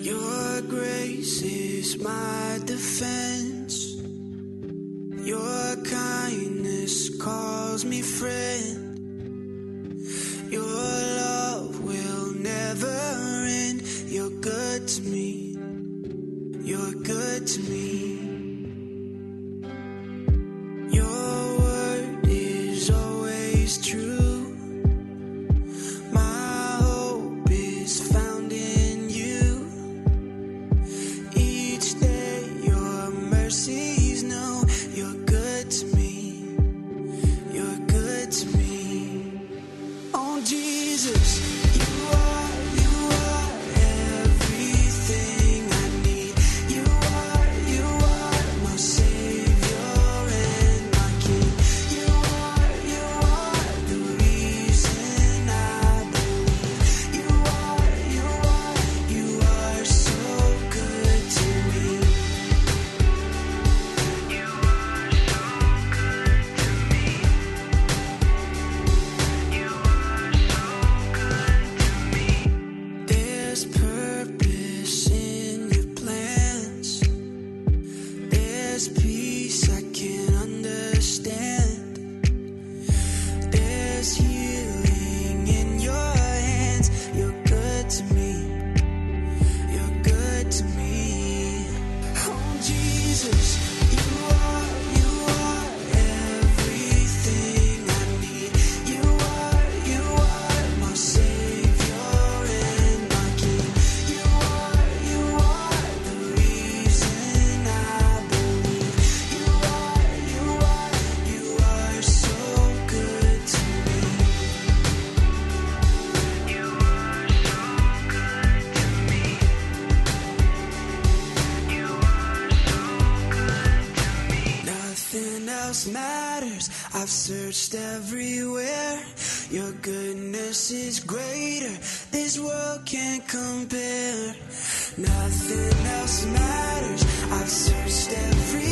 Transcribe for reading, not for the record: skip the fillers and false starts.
Your grace is my defense. Your kindness calls me friend. Your love will never end. You're good to me. You're good to me. Your word is always true. My hope is found in you. Each day your mercies know. You're good to me. You're good to me. Oh Jesus, you are everything I need. You are my Savior and my King. You are the reason I believe. You are so good to me. You are so good to me. You are so good to me. There's purpose in your plans. There's peace I can't understand. There's healing in your hands. You're good to me. You're good to me. Oh Jesus, you are everything I need. You are my Savior and my King. You are the reason I believe. You are so good to me. You are so good to me. You are so good to me. Nothing else matters. I've searched everywhere. Your goodness is greater. This world can't compare. Nothing else matters. I've searched everywhere.